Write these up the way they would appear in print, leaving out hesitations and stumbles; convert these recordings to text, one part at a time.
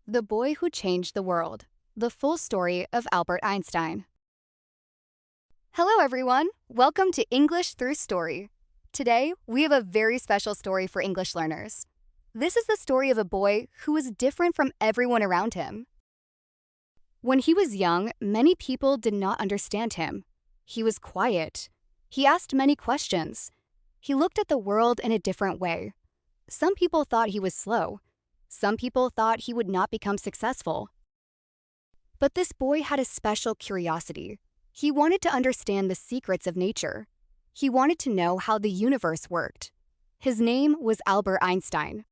The Boy Who Changed the World, the full story of Albert Einstein. Hello everyone, welcome to English Through Story. Today, we have a very special story for English learners. This is the story of a boy who was different from everyone around him. When he was young, many people did not understand him. He was quiet. He asked many questions. He looked at the world in a different way. Some people thought he was slow. Some people thought he would not become successful. But this boy had a special curiosity. He wanted to understand the secrets of nature. He wanted to know how the universe worked. His name was Albert Einstein.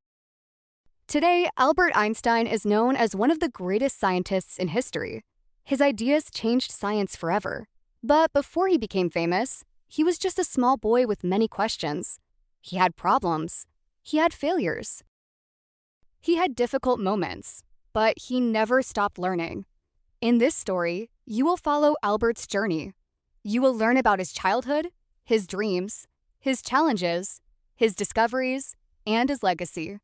Today, Albert Einstein is known as one of the greatest scientists in history. His ideas changed science forever. But before he became famous, he was just a small boy with many questions. He had problems. He had failures. He had difficult moments, but he never stopped learning. In this story, you will follow Albert's journey. You will learn about his childhood, his dreams, his challenges, his discoveries, and his legacy.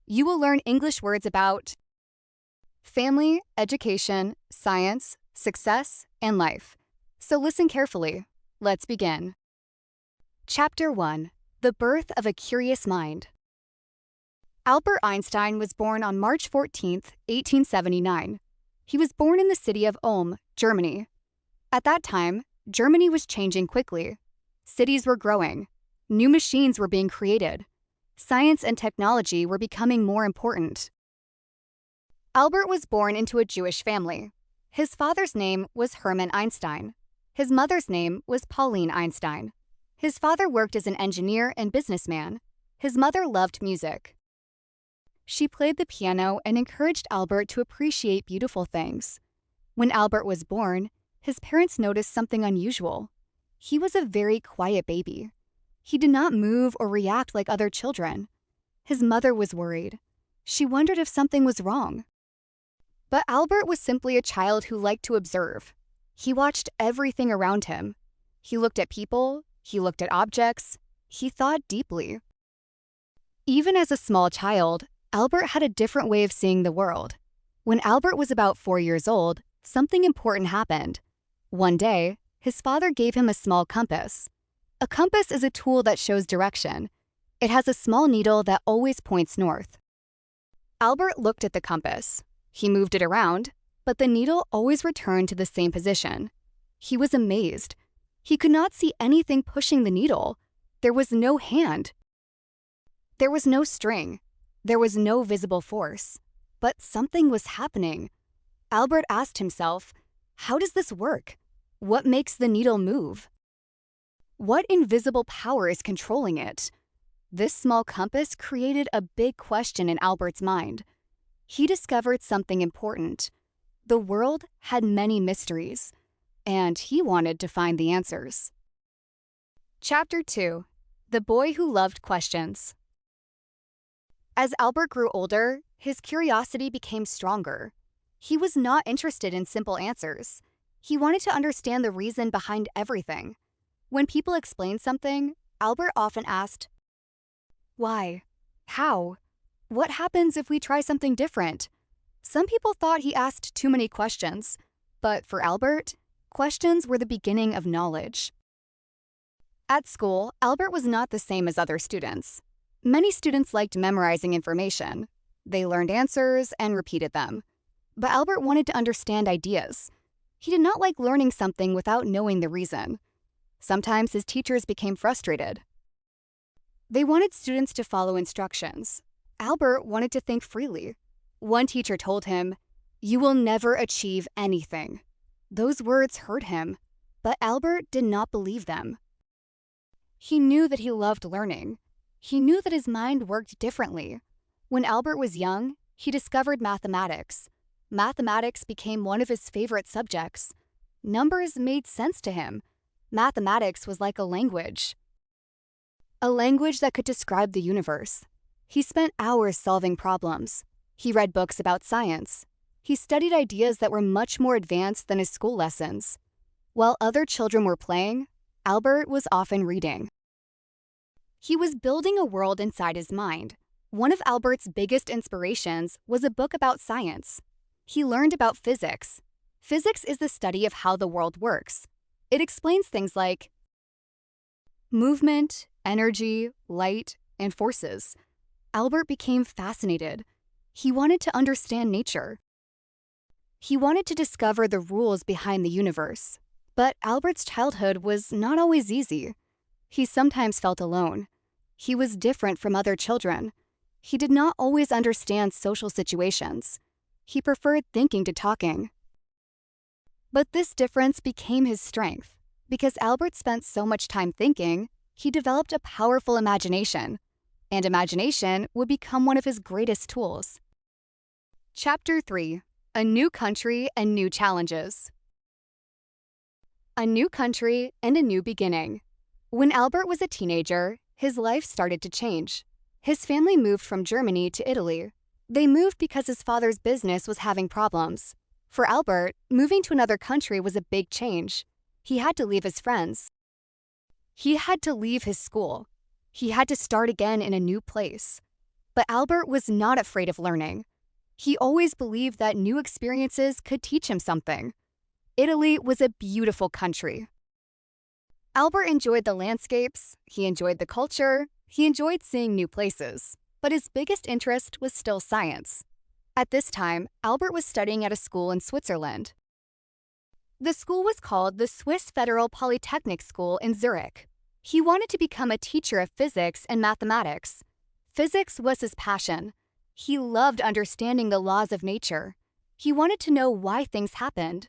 You will learn English words about family, education, science, success, and life. So listen carefully. Let's begin. Chapter 1: The Birth of a Curious Mind. Albert Einstein was born on March 14, 1879. He was born in the city of Ulm, Germany. At that time, Germany was changing quickly. Cities were growing. New machines were being created. Science and technology were becoming more important. Albert was born into a Jewish family. His father's name was Hermann Einstein. His mother's name was Pauline Einstein. His father worked as an engineer and businessman. His mother loved music. She played the piano and encouraged Albert to appreciate beautiful things. When Albert was born, his parents noticed something unusual. He was a very quiet baby. He did not move or react like other children. His mother was worried. She wondered if something was wrong. But Albert was simply a child who liked to observe. He watched everything around him. He looked at people. He looked at objects. He thought deeply. Even as a small child, Albert had a different way of seeing the world. When Albert was about 4 years old, something important happened. One day, his father gave him a small compass. A compass is a tool that shows direction. It has a small needle that always points north. Albert looked at the compass. He moved it around, but the needle always returned to the same position. He was amazed. He could not see anything pushing the needle. There was no hand. There was no string. There was no visible force, but something was happening. Albert asked himself, how does this work? What makes the needle move? What invisible power is controlling it? This small compass created a big question in Albert's mind. He discovered something important. The world had many mysteries, and he wanted to find the answers. Chapter 2: The Boy Who Loved Questions. As Albert grew older, his curiosity became stronger. He was not interested in simple answers. He wanted to understand the reason behind everything. When people explained something, Albert often asked, why? How? What happens if we try something different? Some people thought he asked too many questions, but for Albert, questions were the beginning of knowledge. At school, Albert was not the same as other students. Many students liked memorizing information. They learned answers and repeated them. But Albert wanted to understand ideas. He did not like learning something without knowing the reason. Sometimes his teachers became frustrated. They wanted students to follow instructions. Albert wanted to think freely. One teacher told him, "You will never achieve anything." Those words hurt him, but Albert did not believe them. He knew that he loved learning. He knew that his mind worked differently. When Albert was young, he discovered mathematics. Mathematics became one of his favorite subjects. Numbers made sense to him. Mathematics was like a language that could describe the universe. He spent hours solving problems. He read books about science. He studied ideas that were much more advanced than his school lessons. While other children were playing, Albert was often reading. He was building a world inside his mind. One of Albert's biggest inspirations was a book about science. He learned about physics. Physics is the study of how the world works. It explains things like movement, energy, light, and forces. Albert became fascinated. He wanted to understand nature. He wanted to discover the rules behind the universe. But Albert's childhood was not always easy. He sometimes felt alone. He was different from other children. He did not always understand social situations. He preferred thinking to talking. But this difference became his strength. Because Albert spent so much time thinking, he developed a powerful imagination. And imagination would become one of his greatest tools. Chapter 3: A New Country and New Challenges. A new country and a new beginning. When Albert was a teenager, his life started to change. His family moved from Germany to Italy. They moved because his father's business was having problems. For Albert, moving to another country was a big change. He had to leave his friends. He had to leave his school. He had to start again in a new place. But Albert was not afraid of learning. He always believed that new experiences could teach him something. Italy was a beautiful country. Albert enjoyed the landscapes, he enjoyed the culture, he enjoyed seeing new places, but his biggest interest was still science. At this time, Albert was studying at a school in Switzerland. The school was called the Swiss Federal Polytechnic School in Zurich. He wanted to become a teacher of physics and mathematics. Physics was his passion. He loved understanding the laws of nature. He wanted to know why things happened.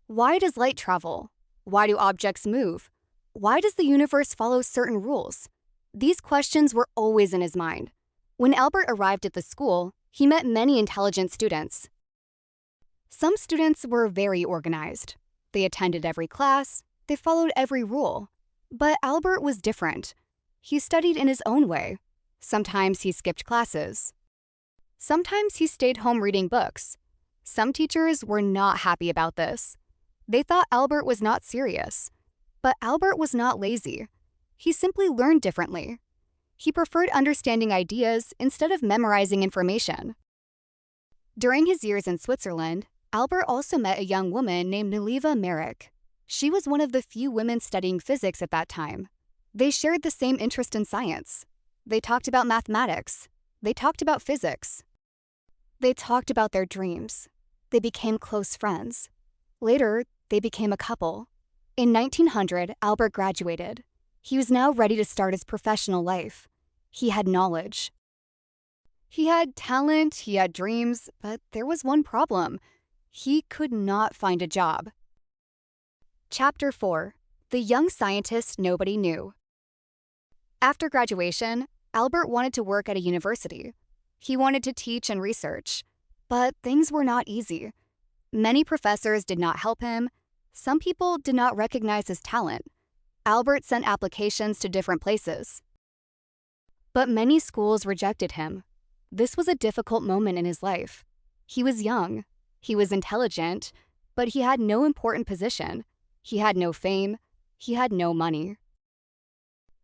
Why does light travel? Why do objects move? Why does the universe follow certain rules? These questions were always in his mind. When Albert arrived at the school, he met many intelligent students. Some students were very organized. They attended every class, they followed every rule. But Albert was different. He studied in his own way. Sometimes he skipped classes. Sometimes he stayed home reading books. Some teachers were not happy about this. They thought Albert was not serious. But Albert was not lazy. He simply learned differently. He preferred understanding ideas instead of memorizing information. During his years in Switzerland, Albert also met a young woman named Neliva Merrick. She was one of the few women studying physics at that time. They shared the same interest in science. They talked about mathematics. They talked about physics. They talked about their dreams. They became close friends. Later, they became a couple. In 1900, Albert graduated. He was now ready to start his professional life. He had knowledge. He had talent, he had dreams, but there was one problem. He could not find a job. Chapter 4: The Young Scientist Nobody Knew. After graduation, Albert wanted to work at a university. He wanted to teach and research, but things were not easy. Many professors did not help him. Some people did not recognize his talent. Albert sent applications to different places. But many schools rejected him. This was a difficult moment in his life. He was young. He was intelligent, but he had no important position. He had no fame. He had no money.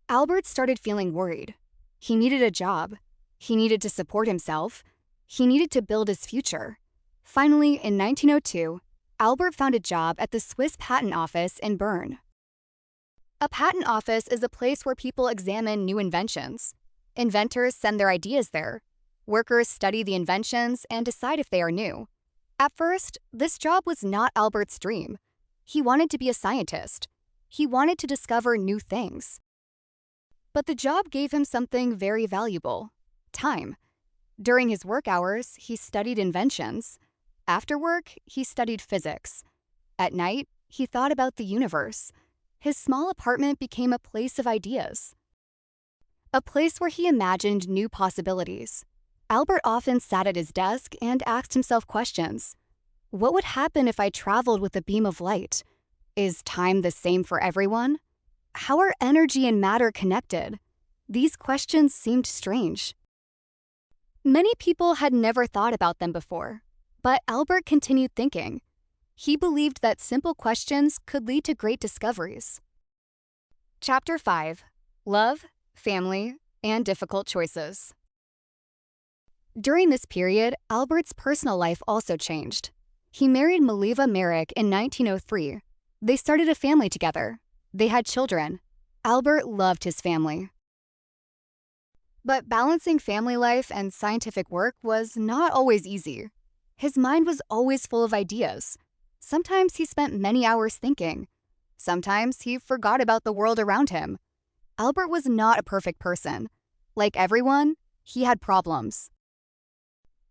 Albert started feeling worried. He needed a job. He needed to support himself. He needed to build his future. Finally, in 1902, Albert found a job at the Swiss Patent Office in Bern. A patent office is a place where people examine new inventions. Inventors send their ideas there. Workers study the inventions and decide if they are new. At first, this job was not Albert's dream. He wanted to be a scientist. He wanted to discover new things. But the job gave him something very valuable: time. During his work hours, he studied inventions. After work, he studied physics. At night, he thought about the universe. His small apartment became a place of ideas. A place where he imagined new possibilities. Albert often sat at his desk and asked himself questions. What would happen if I traveled with a beam of light? Is time the same for everyone? How are energy and matter connected? These questions seemed strange. Many people had never thought about them before, but Albert continued thinking. He believed that simple questions could lead to great discoveries. Chapter 5: Love, Family, and Difficult Choices. During this period, Albert's personal life also changed. He married Mileva Merrick in 1903. They started a family together. They had children. Albert loved his family. But balancing family life and scientific work was not always easy. His mind was always full of ideas. Sometimes he spent many hours thinking. Sometimes he forgot about the world around him. Albert was not a perfect person. Like everyone, he had problems.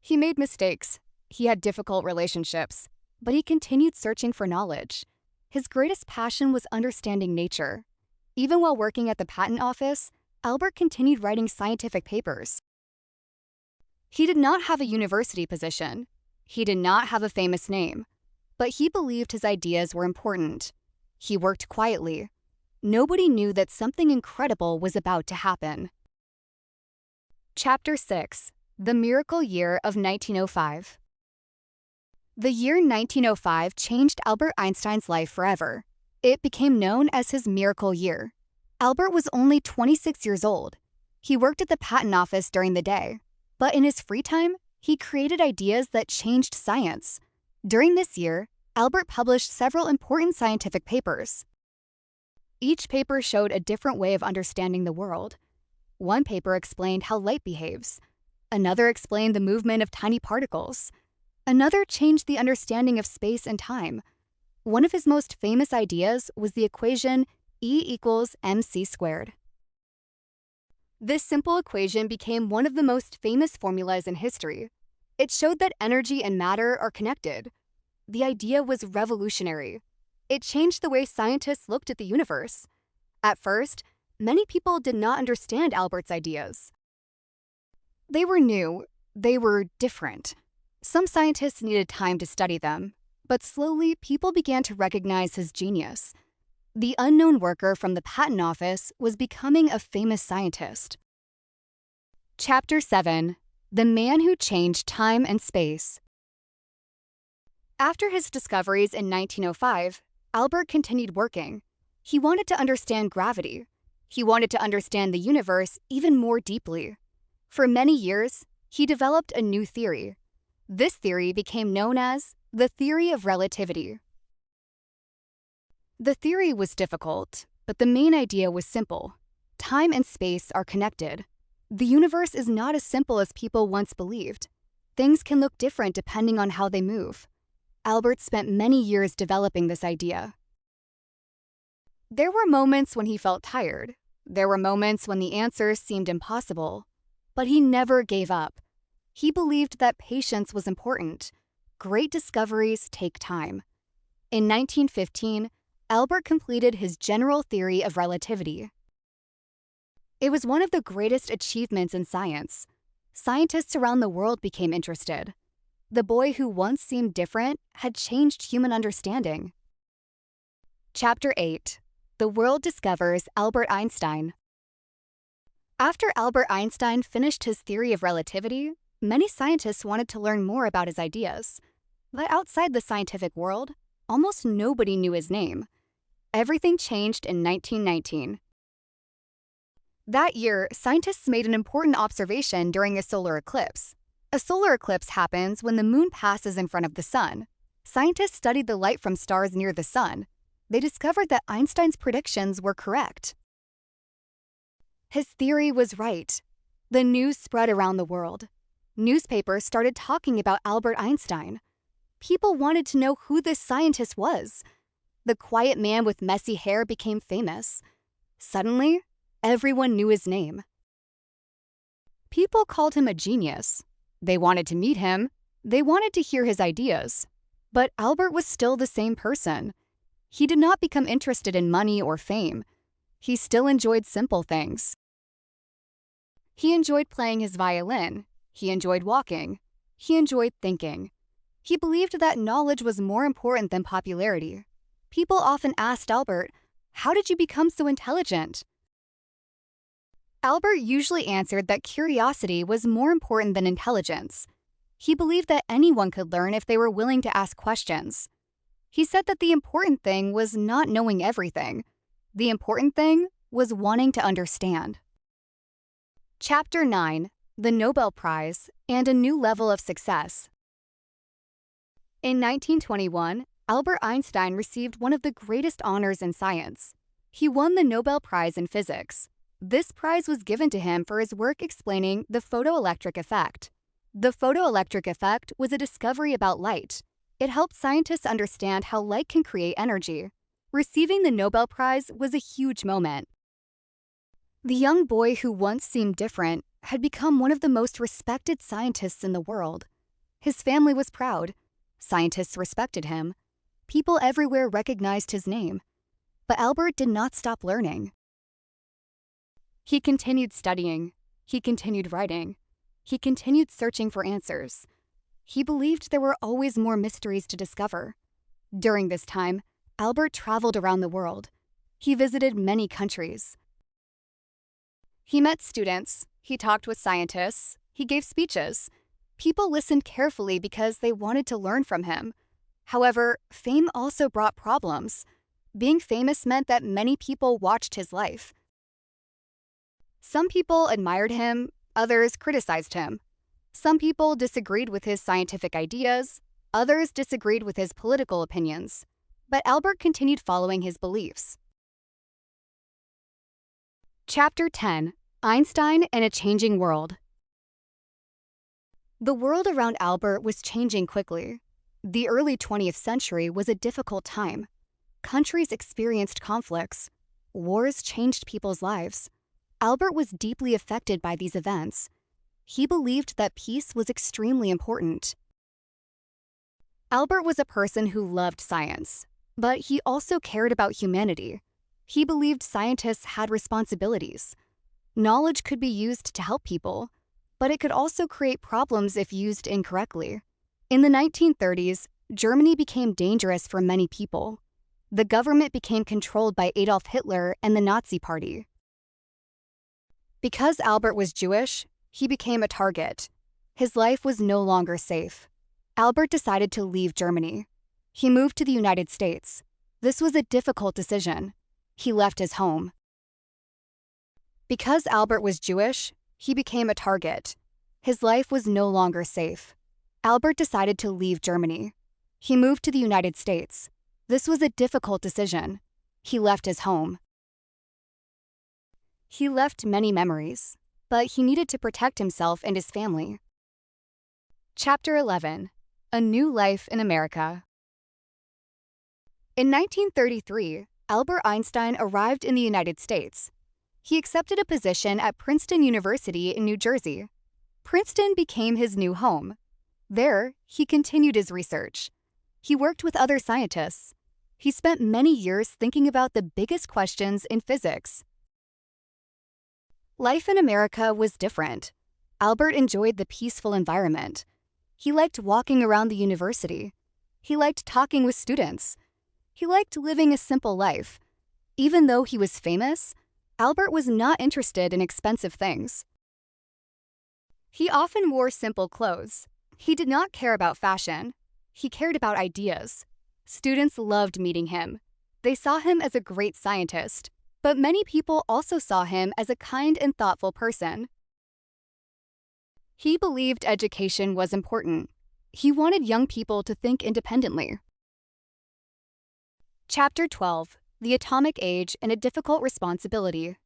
He made mistakes. He had difficult relationships. But he continued searching for knowledge. His greatest passion was understanding nature. Even while working at the patent office, Albert continued writing scientific papers. He did not have a university position. He did not have a famous name. But he believed his ideas were important. He worked quietly. Nobody knew that something incredible was about to happen. Chapter 6: The Miracle Year of 1905. The year 1905 changed Albert Einstein's life forever. It became known as his miracle year. Albert was only 26 years old. He worked at the patent office during the day, but in his free time, he created ideas that changed science. During this year, Albert published several important scientific papers. Each paper showed a different way of understanding the world. One paper explained how light behaves. Another explained the movement of tiny particles. Another changed the understanding of space and time. One of his most famous ideas was the equation E=mc². This simple equation became one of the most famous formulas in history. It showed that energy and matter are connected. The idea was revolutionary. It changed the way scientists looked at the universe. At first, many people did not understand Albert's ideas. They were new. They were different. Some scientists needed time to study them, but slowly people began to recognize his genius. The unknown worker from the patent office was becoming a famous scientist. Chapter 7: The Man Who Changed Time and Space. After his discoveries in 1905, Albert continued working. He wanted to understand gravity. He wanted to understand the universe even more deeply. For many years, he developed a new theory. This theory became known as the Theory of Relativity. The theory was difficult, but the main idea was simple. Time and space are connected. The universe is not as simple as people once believed. Things can look different depending on how they move. Albert spent many years developing this idea. There were moments when he felt tired. There were moments when the answers seemed impossible. But he never gave up. He believed that patience was important. Great discoveries take time. In 1915, Albert completed his general theory of relativity. It was one of the greatest achievements in science. Scientists around the world became interested. The boy who once seemed different had changed human understanding. Chapter 8: The World Discovers Albert Einstein. After Albert Einstein finished his theory of relativity, many scientists wanted to learn more about his ideas. But outside the scientific world, almost nobody knew his name. Everything changed in 1919. That year, scientists made an important observation during a solar eclipse. A solar eclipse happens when the moon passes in front of the sun. Scientists studied the light from stars near the sun. They discovered that Einstein's predictions were correct. His theory was right. The news spread around the world. Newspapers started talking about Albert Einstein. People wanted to know who this scientist was. The quiet man with messy hair became famous. Suddenly, everyone knew his name. People called him a genius. They wanted to meet him. They wanted to hear his ideas. But Albert was still the same person. He did not become interested in money or fame. He still enjoyed simple things. He enjoyed playing his violin. He enjoyed walking. He enjoyed thinking. He believed that knowledge was more important than popularity. People often asked Albert, "How did you become so intelligent?" Albert usually answered that curiosity was more important than intelligence. He believed that anyone could learn if they were willing to ask questions. He said that the important thing was not knowing everything. The important thing was wanting to understand. Chapter 9: the Nobel Prize, and a new level of success. In 1921, Albert Einstein received one of the greatest honors in science. He won the Nobel Prize in Physics. This prize was given to him for his work explaining the photoelectric effect. The photoelectric effect was a discovery about light. It helped scientists understand how light can create energy. Receiving the Nobel Prize was a huge moment. The young boy who once seemed different had become one of the most respected scientists in the world. His family was proud. Scientists respected him. People everywhere recognized his name. But Albert did not stop learning. He continued studying. He continued writing. He continued searching for answers. He believed there were always more mysteries to discover. During this time, Albert traveled around the world. He visited many countries. He met students. He talked with scientists. He gave speeches. People listened carefully because they wanted to learn from him. However, fame also brought problems. Being famous meant that many people watched his life. Some people admired him, others criticized him. Some people disagreed with his scientific ideas, others disagreed with his political opinions. But Albert continued following his beliefs. Chapter 10: Einstein and a Changing World. The world around Albert was changing quickly. The early 20th century was a difficult time. Countries experienced conflicts. Wars changed people's lives. Albert was deeply affected by these events. He believed that peace was extremely important. Albert was a person who loved science, but he also cared about humanity. He believed scientists had responsibilities. Knowledge could be used to help people, but it could also create problems if used incorrectly. In the 1930s, Germany became dangerous for many people. The government became controlled by Adolf Hitler and the Nazi Party. Because Albert was Jewish, he became a target. His life was no longer safe. Albert decided to leave Germany. He moved to the United States. This was a difficult decision. He left his home. Because Albert was Jewish, he became a target. His life was no longer safe. Albert decided to leave Germany. He moved to the United States. This was a difficult decision. He left his home. He left many memories, but he needed to protect himself and his family. Chapter 11: A New Life in America. In 1933, Albert Einstein arrived in the United States. He accepted a position at Princeton University in New Jersey. Princeton became his new home. There, he continued his research. He worked with other scientists. He spent many years thinking about the biggest questions in physics. Life in America was different. Albert enjoyed the peaceful environment. He liked walking around the university. He liked talking with students. He liked living a simple life. Even though he was famous, Albert was not interested in expensive things. He often wore simple clothes. He did not care about fashion. He cared about ideas. Students loved meeting him. They saw him as a great scientist. But many people also saw him as a kind and thoughtful person. He believed education was important. He wanted young people to think independently. Chapter 12: The Atomic Age and a Difficult Responsibility.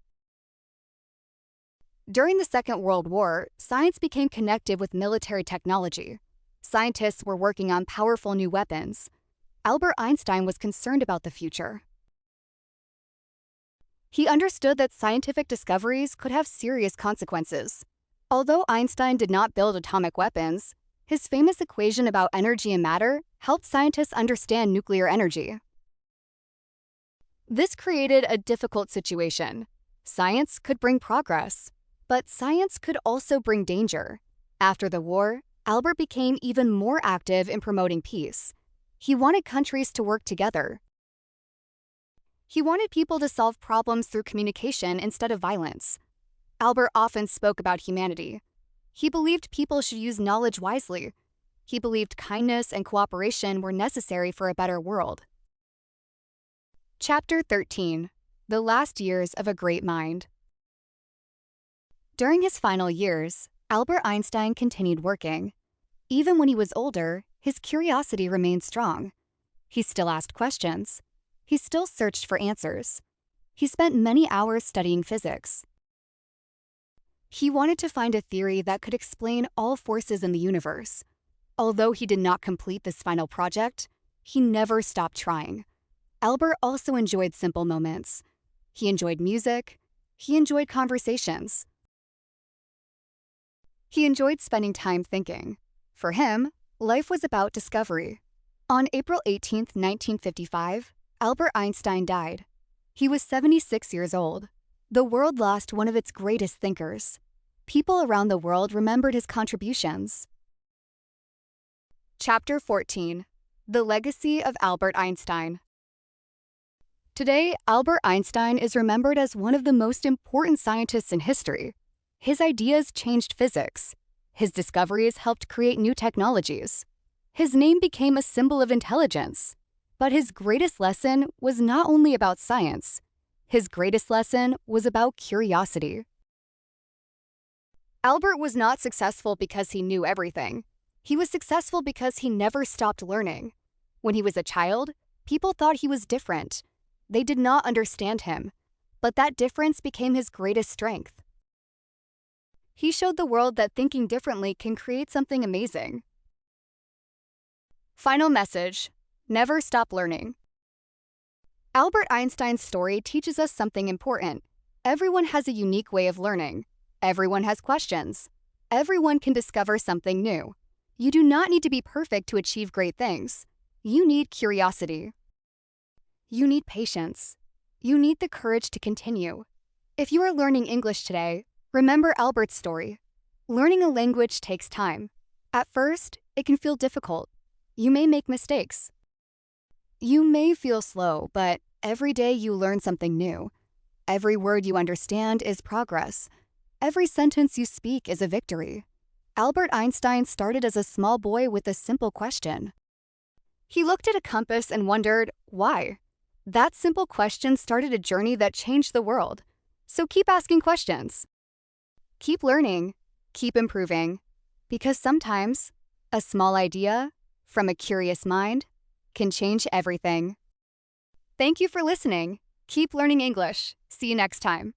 During the Second World War, science became connected with military technology. Scientists were working on powerful new weapons. Albert Einstein was concerned about the future. He understood that scientific discoveries could have serious consequences. Although Einstein did not build atomic weapons, his famous equation about energy and matter helped scientists understand nuclear energy. This created a difficult situation. Science could bring progress, but science could also bring danger. After the war, Albert became even more active in promoting peace. He wanted countries to work together. He wanted people to solve problems through communication instead of violence. Albert often spoke about humanity. He believed people should use knowledge wisely. He believed kindness and cooperation were necessary for a better world. Chapter 13: The Last Years of a Great Mind. During his final years, Albert Einstein continued working. Even when he was older, his curiosity remained strong. He still asked questions. He still searched for answers. He spent many hours studying physics. He wanted to find a theory that could explain all forces in the universe. Although he did not complete this final project, he never stopped trying. Albert also enjoyed simple moments. He enjoyed music. He enjoyed conversations. He enjoyed spending time thinking. For him, life was about discovery. On April 18, 1955, Albert Einstein died. He was 76 years old. The world lost one of its greatest thinkers. People around the world remembered his contributions. Chapter 14: The Legacy of Albert Einstein. Today, Albert Einstein is remembered as one of the most important scientists in history. His ideas changed physics. His discoveries helped create new technologies. His name became a symbol of intelligence. But his greatest lesson was not only about science. His greatest lesson was about curiosity. Albert was not successful because he knew everything. He was successful because he never stopped learning. When he was a child, people thought he was different. They did not understand him, but that difference became his greatest strength. He showed the world that thinking differently can create something amazing. Final message: never stop learning. Albert Einstein's story teaches us something important. Everyone has a unique way of learning. Everyone has questions. Everyone can discover something new. You do not need to be perfect to achieve great things. You need curiosity. You need patience. You need the courage to continue. If you are learning English today, remember Albert's story. Learning a language takes time. At first, it can feel difficult. You may make mistakes. You may feel slow, but every day you learn something new. Every word you understand is progress. Every sentence you speak is a victory. Albert Einstein started as a small boy with a simple question. He looked at a compass and wondered, why? That simple question started a journey that changed the world. So keep asking questions. Keep learning. Keep improving. Because sometimes, a small idea from a curious mind can change everything. Thank you for listening. Keep learning English. See you next time.